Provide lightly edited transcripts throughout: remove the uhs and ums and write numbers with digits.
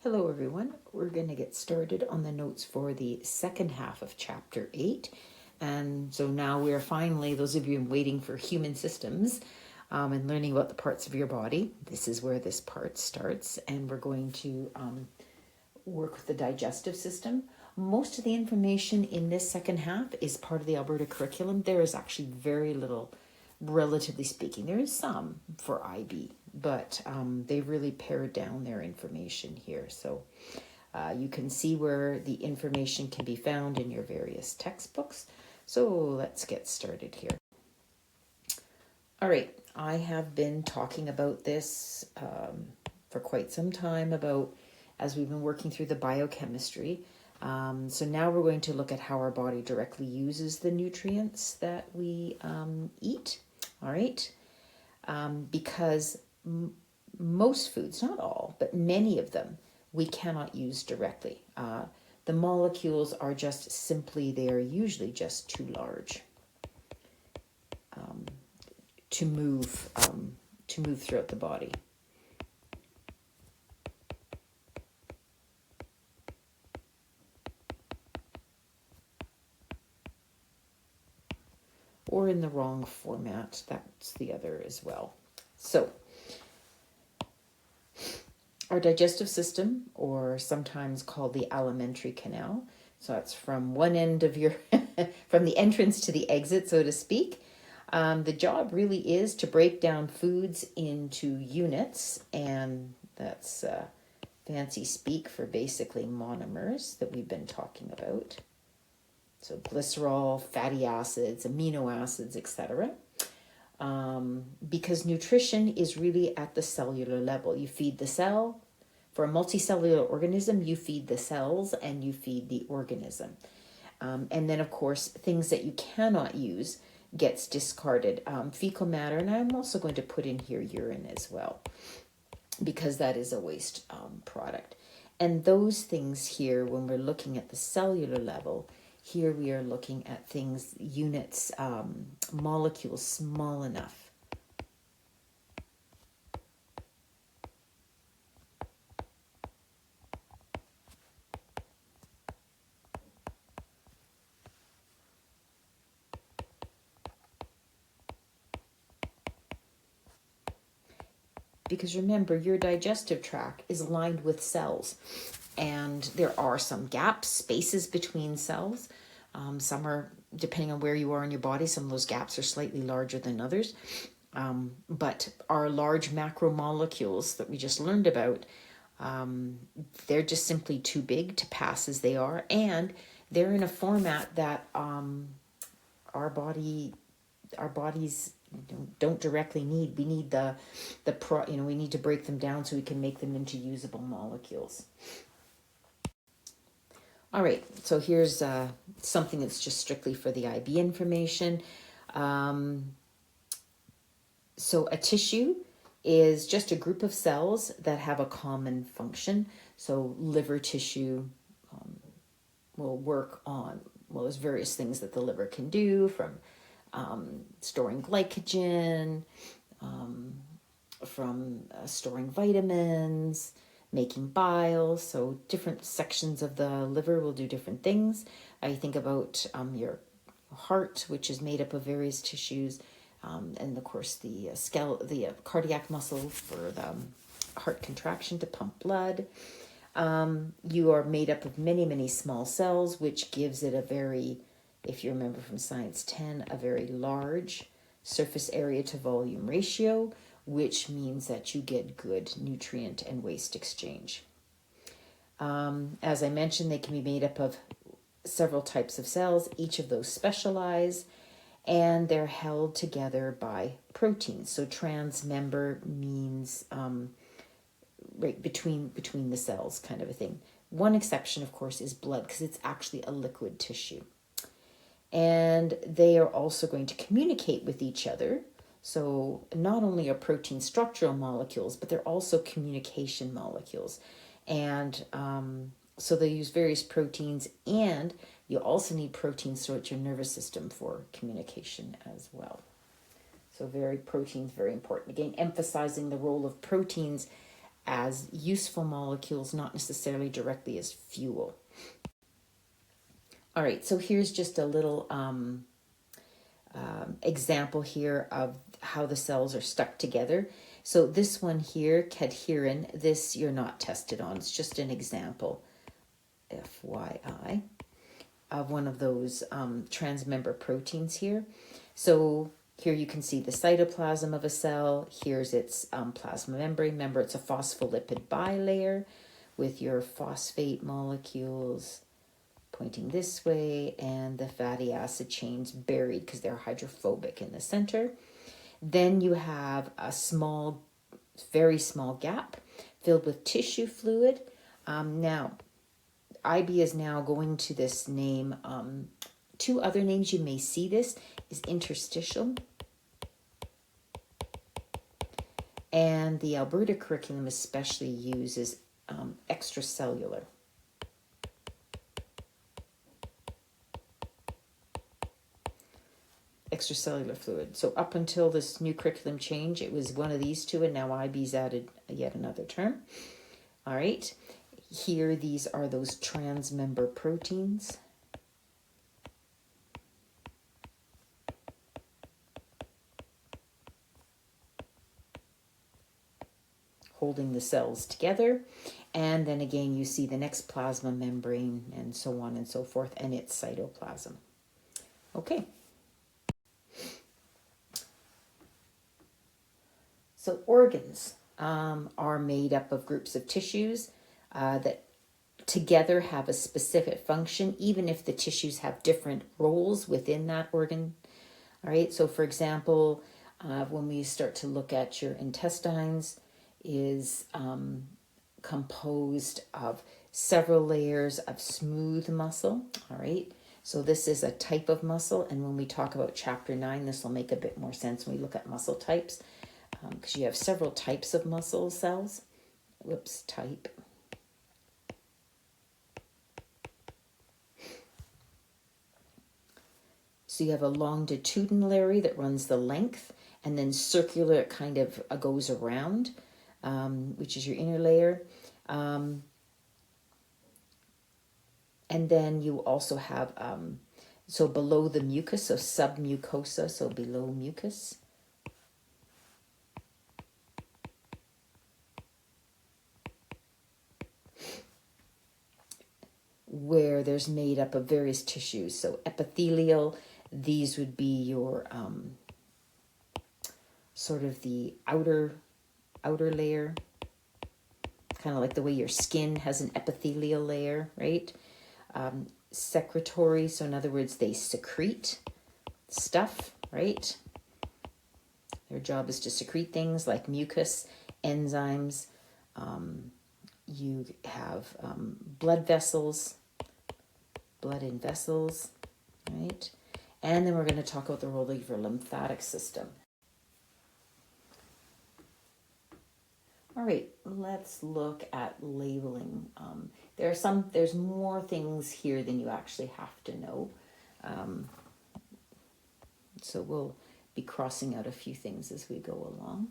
Hello everyone, we're going to get started on the notes for the second half of chapter 8. And so now we're finally, those of you waiting for human systems and learning about the parts of your body, this is where this part starts. And we're going to work with the digestive system. Most of the information in this second half is part of the Alberta curriculum. There is actually very little, relatively speaking. There is some for IB, but they really pared down their information here. So you can see where the information can be found in your various textbooks. So let's get started here. All right, I have been talking about this for quite some time as we've been working through the biochemistry. So now we're going to look at how our body directly uses the nutrients that we eat. All right, because most foods, not all, but many of them, we cannot use directly. The molecules are just simply, they are usually just too large to move throughout the body. Or in the wrong format, that's the other as well. So, our digestive system, or sometimes called the alimentary canal, so it's from one end of your, from the entrance to the exit, so to speak. The job really is to break down foods into units, and that's fancy speak for basically monomers that we've been talking about. So glycerol, fatty acids, amino acids, etc. Because nutrition is really at the cellular level. You feed the cell. For a multicellular organism, you feed the cells and you feed the organism. And then, of course, things that you cannot use gets discarded. Fecal matter, and I'm also going to put in here urine as well, because that is a waste product. And those things here, when we're looking at the cellular level, here we are looking at things, units, molecules small enough. Because remember, your digestive tract is lined with cells, and there are some gaps, spaces between cells. Some are, depending on where you are in your body, some of those gaps are slightly larger than others. But our large macromolecules that we just learned about, they're just simply too big to pass as they are, and they're in a format that our bodies don't directly need. We need we need to break them down so we can make them into usable molecules. All right, so here's something that's just strictly for the IB information. So a tissue is just a group of cells that have a common function. So liver tissue will work on, well, there's various things that the liver can do, from storing glycogen, from storing vitamins, making bile. So different sections of the liver will do different things. I think about your heart, which is made up of various tissues, and of course the cardiac muscle for the heart contraction to pump blood. You are made up of many, many small cells, which gives it a very, if you remember from Science 10, a very large surface area to volume ratio, which means that you get good nutrient and waste exchange. As I mentioned, they can be made up of several types of cells. Each of those specialize, and they're held together by proteins. So transmember means right between the cells, kind of a thing. One exception, of course, is blood, because it's actually a liquid tissue. And they are also going to communicate with each other. So not only are protein structural molecules, but they're also communication molecules. And so they use various proteins, and you also need proteins throughout your nervous system for communication as well. So proteins, very important. Again, emphasizing the role of proteins as useful molecules, not necessarily directly as fuel. All right, so here's just a little example here of how the cells are stuck together. So this one here, cadherin, this you're not tested on. It's just an example, FYI, of one of those transmembrane proteins here. So here you can see the cytoplasm of a cell. Here's its plasma membrane. Remember, it's a phospholipid bilayer with your phosphate molecules pointing this way and the fatty acid chains buried because they're hydrophobic in the center. Then you have a small, very small gap filled with tissue fluid. Now, IB is now going to this name. Two other names you may see this is interstitial. And the Alberta curriculum especially uses extracellular. Extracellular fluid. So up until this new curriculum change, it was one of these two, and now IB's added yet another term. All right. Here, these are those transmembrane proteins. Holding the cells together. And then again, you see the next plasma membrane and so on and so forth, and its cytoplasm. Okay. So organs are made up of groups of tissues that together have a specific function, even if the tissues have different roles within that organ. All right, so for example, when we start to look at your intestines, is composed of several layers of smooth muscle. All right, so this is a type of muscle, and when we talk about chapter 9, this will make a bit more sense when we look at muscle types, because you have several types of muscle cells. Type. So you have a longitudinal that runs the length, and then circular, it kind of goes around, which is your inner layer. And then you also have, so below the mucus, so submucosa, so below mucus. Where there's made up of various tissues. So epithelial, these would be your sort of the outer layer, kind of like the way your skin has an epithelial layer, right? Secretory, so in other words, they secrete stuff, right? Their job is to secrete things like mucus, enzymes. You have blood vessels, blood in vessels, right? And then we're going to talk about the role of your lymphatic system. All right, let's look at labeling. There's more things here than you actually have to know. So we'll be crossing out a few things as we go along.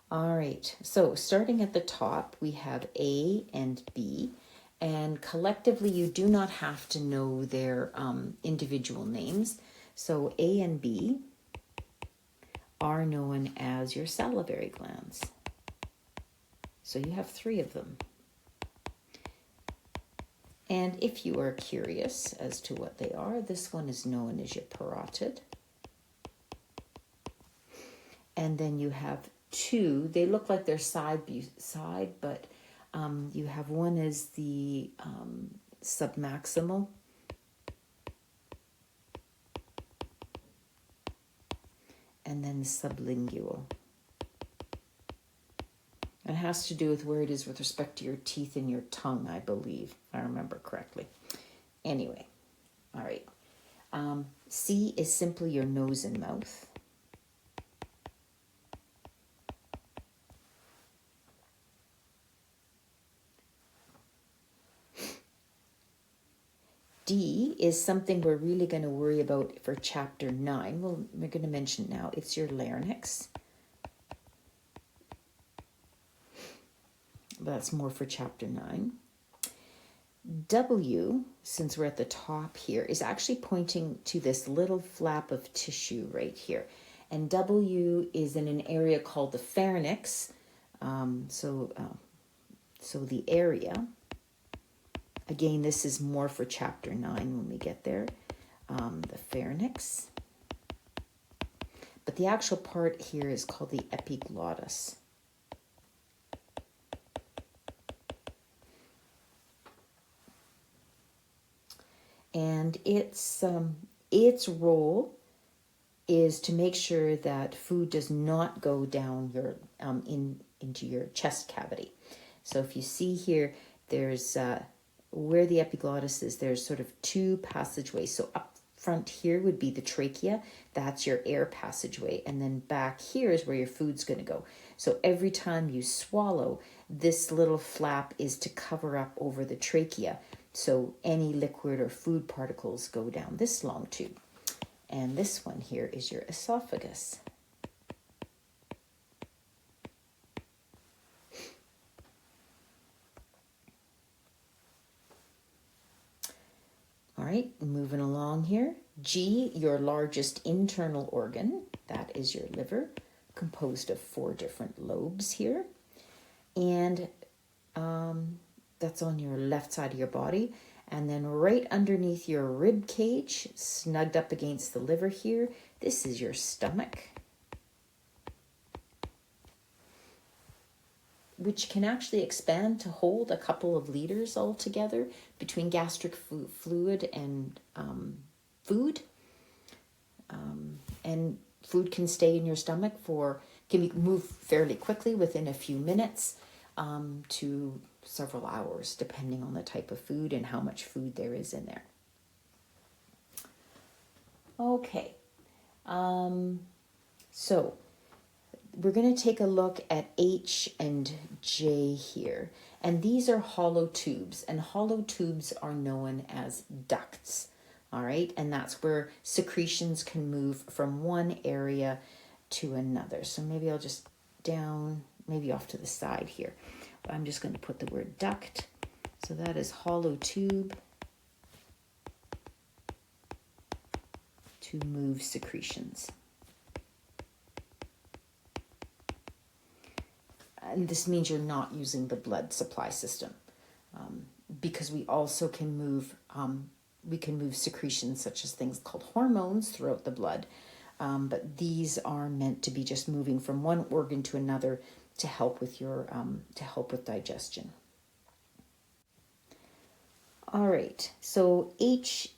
All right, so starting at the top, we have A and B, and collectively you do not have to know their individual names. So A and B are known as your salivary glands. So you have 3 of them. And if you are curious as to what they are, this one is known as your parotid. And then you have 2, they look like they're side, but you have one is the submaximal, and then sublingual. It has to do with where it is with respect to your teeth and your tongue, I believe, if I remember correctly. Anyway, all right. C is simply your nose and mouth. D is something we're really going to worry about for chapter 9. Well, we're going to mention now. It's your larynx. That's more for chapter 9. W, since we're at the top here, is actually pointing to this little flap of tissue right here. And W is in an area called the pharynx. So the area, again, this is more for chapter 9 when we get there, the pharynx. But the actual part here is called the epiglottis. And its role is to make sure that food does not go down your into your chest cavity. So if you see here, there's where the epiglottis is, there's sort of two passageways. So up front here would be the trachea, that's your air passageway, and then back here is where your food's going to go. So every time you swallow, this little flap is to cover up over the trachea, so any liquid or food particles go down this long tube. And this one here is your esophagus. All right, moving along here. G, your largest internal organ, that is your liver, composed of 4 different lobes here. And that's on your left side of your body. And then right underneath your rib cage, snugged up against the liver here, this is your stomach, which can actually expand to hold a couple of liters altogether between gastric fluid and food. And food can stay in your stomach can move fairly quickly within a few minutes to several hours, depending on the type of food and how much food there is in there. Okay, so we're going to take a look at H and J here. And these are hollow tubes, and hollow tubes are known as ducts. All right, and that's where secretions can move from one area to another. So maybe I'll just maybe off to the side here. I'm just going to put the word duct. So that is hollow tube to move secretions. And this means you're not using the blood supply system, because we also can move secretions such as things called hormones throughout the blood. But these are meant to be just moving from one organ to another to help with digestion. All right, so H,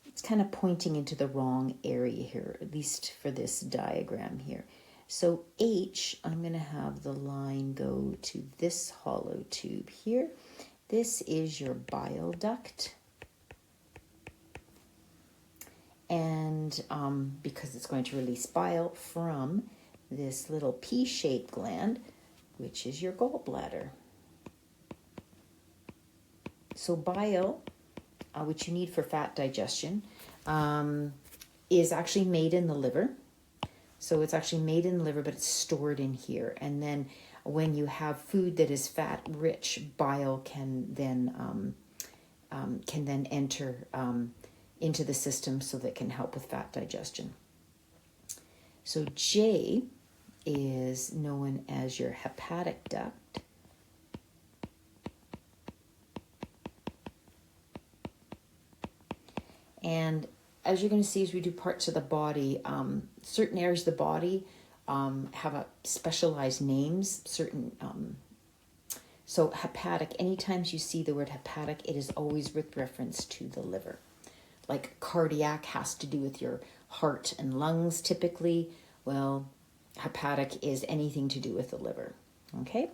it's kind of pointing into the wrong area here, at least for this diagram here. So H, I'm going to have the line go to this hollow tube here. This is your bile duct. And because it's going to release bile from this little pea-shaped gland, which is your gallbladder. So bile, which you need for fat digestion, is actually made in the liver. So it's actually made in the liver, but it's stored in here. And then when you have food that is fat rich, bile can then enter into the system so that it can help with fat digestion. So J is known as your hepatic duct. And as you're going to see as we do parts of the body, certain areas of the body have a specialized names. So hepatic, anytime you see the word hepatic, it is always with reference to the liver. Like cardiac has to do with your heart and lungs typically. Well, hepatic is anything to do with the liver. Okay?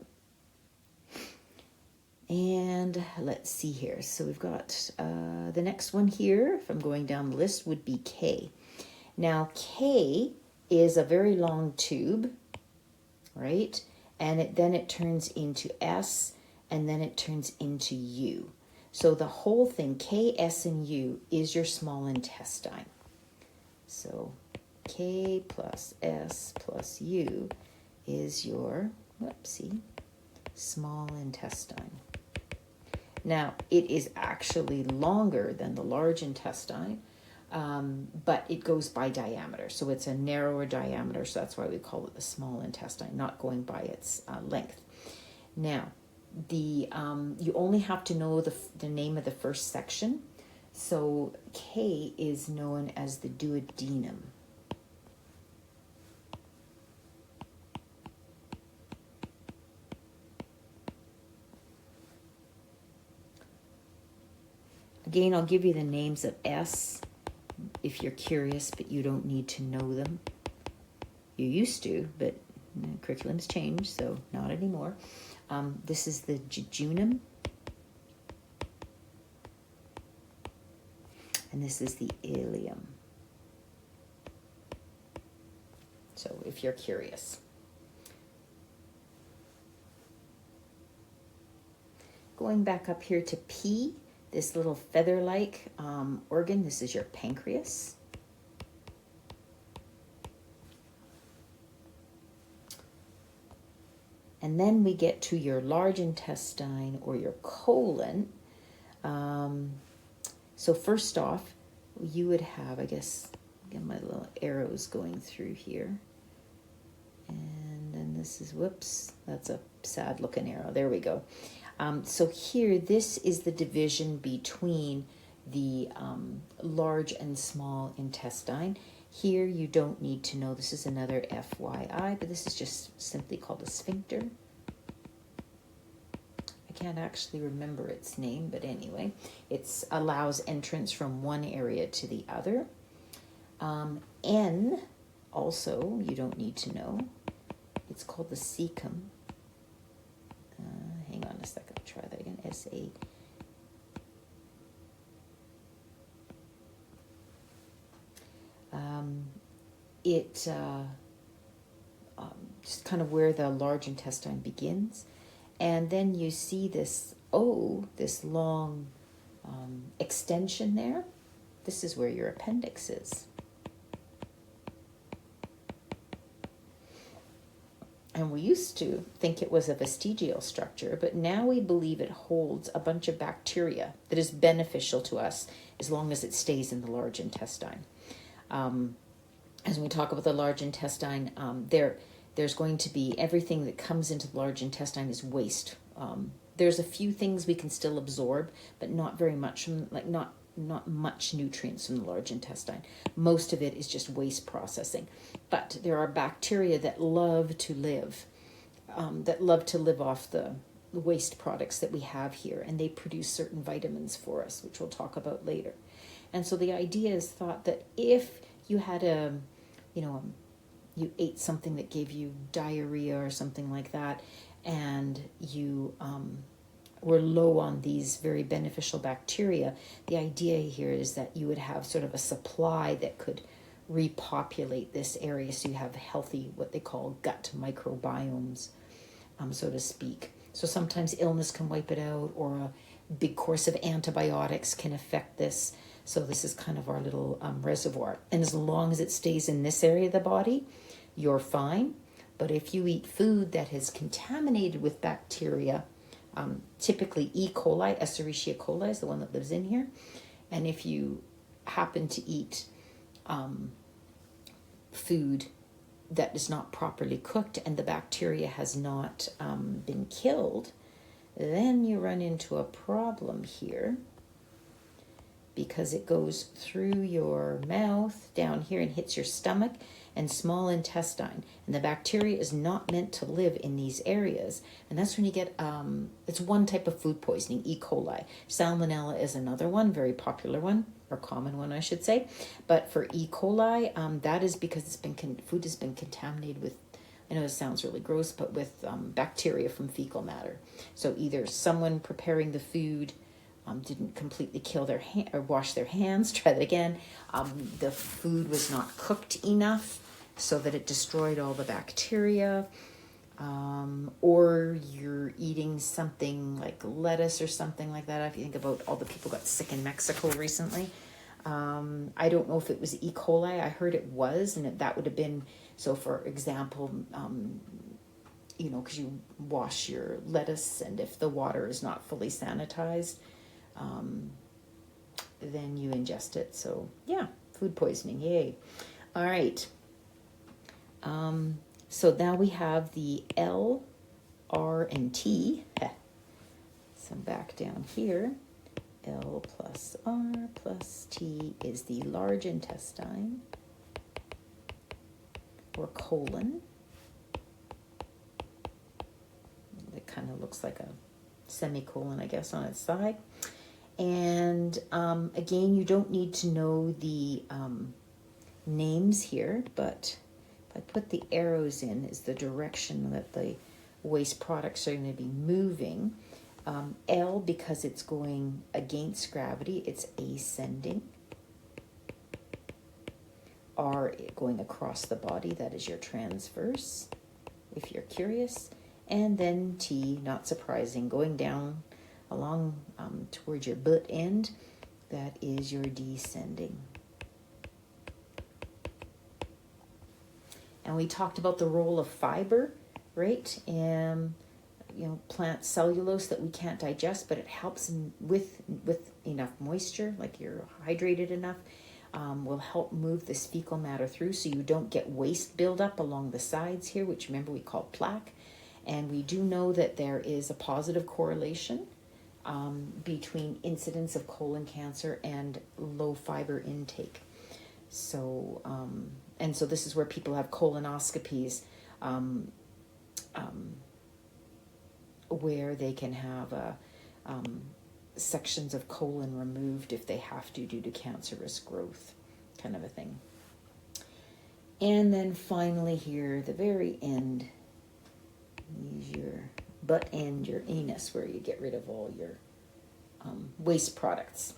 And let's see here. So we've got the next one here, if I'm going down the list, would be K. Now, K is a very long tube, right? And then it turns into S, and then it turns into U. So the whole thing, K, S, and U, is your small intestine. So K plus S plus U is your, Small intestine. Now, it is actually longer than the large intestine, but it goes by diameter. So it's a narrower diameter, so that's why we call it the small intestine, not going by its length. Now, you only have to know the name of the first section. So K is known as the duodenum. Again, I'll give you the names of S if you're curious, but you don't need to know them. You used to, but the curriculum's changed, so not anymore. This is the jejunum. And this is the ileum. So if you're curious. Going back up here to P, this little feather-like organ, this is your pancreas. And then we get to your large intestine or your colon. So first off, you would have, I guess, get my little arrows going through here. And then this is, whoops, that's a sad looking arrow. There we go. So here, this is the division between the large and small intestine. Here, you don't need to know. This is another FYI, but this is just simply called a sphincter. I can't actually remember its name, but anyway, it allows entrance from one area to the other. N, also, you don't need to know. It's called the cecum. Hang on a second, I'll try that again. S-A. Just kind of where the large intestine begins. And then you see this O, this long extension there. This is where your appendix is. And we used to think it was a vestigial structure, but now we believe it holds a bunch of bacteria that is beneficial to us as long as it stays in the large intestine. As we talk about the large intestine, there's going to be everything that comes into the large intestine is waste. There's a few things we can still absorb, but not very much, like not much nutrients from the large intestine. Most of it is just waste processing. But there are bacteria that love to live off the waste products that we have here, and they produce certain vitamins for us, which we'll talk about later. And so the idea is thought that if you had you ate something that gave you diarrhea or something like that, and you were low on these very beneficial bacteria, the idea here is that you would have sort of a supply that could repopulate this area, so you have healthy, what they call gut microbiomes, so to speak. So sometimes illness can wipe it out, or a big course of antibiotics can affect this. So this is kind of our little reservoir. And as long as it stays in this area of the body, you're fine. But if you eat food that is contaminated with bacteria, typically E. coli, Escherichia coli is the one that lives in here. And if you happen to eat food that is not properly cooked and the bacteria has not been killed, then you run into a problem here, because it goes through your mouth down here and hits your stomach and small intestine. And the bacteria is not meant to live in these areas. And that's when you get, it's one type of food poisoning, E. coli. Salmonella is another one, very popular one, or common one, I should say. But for E. coli, that is because food has been contaminated with, I know this sounds really gross, but with bacteria from fecal matter. So either someone preparing the food didn't completely kill their hand or wash their hands. Try that again. The food was not cooked enough so that it destroyed all the bacteria. Or you're eating something like lettuce or something like that. If you think about all the people got sick in Mexico recently. I don't know if it was E. coli. I heard it was, and that would have been, so for example, you know, because you wash your lettuce, and if the water is not fully sanitized, then you ingest it. So yeah, food poisoning, yay. All right. So now we have the L, R, and T. So back down here, L plus R plus T is the large intestine, or colon. It kind of looks like a semicolon, I guess, on its side. And again, you don't need to know the names here, but if I put the arrows in, is the direction that the waste products are going to be moving. L, because it's going against gravity, it's ascending. R, going across the body, that is your transverse, if you're curious. And then T, not surprising, going down along towards your butt end, that is your descending. And we talked about the role of fiber, right? You know, plant cellulose that we can't digest, but it helps with enough moisture, like you're hydrated enough, will help move this fecal matter through, so you don't get waste buildup along the sides here, which remember we call plaque. And we do know that there is a positive correlation between incidence of colon cancer and low fiber intake. So, and so this is where people have colonoscopies, where they can have sections of colon removed if they have to due to cancerous growth, kind of a thing. And then finally here, the very end, is your butt end, your anus, where you get rid of all your waste products.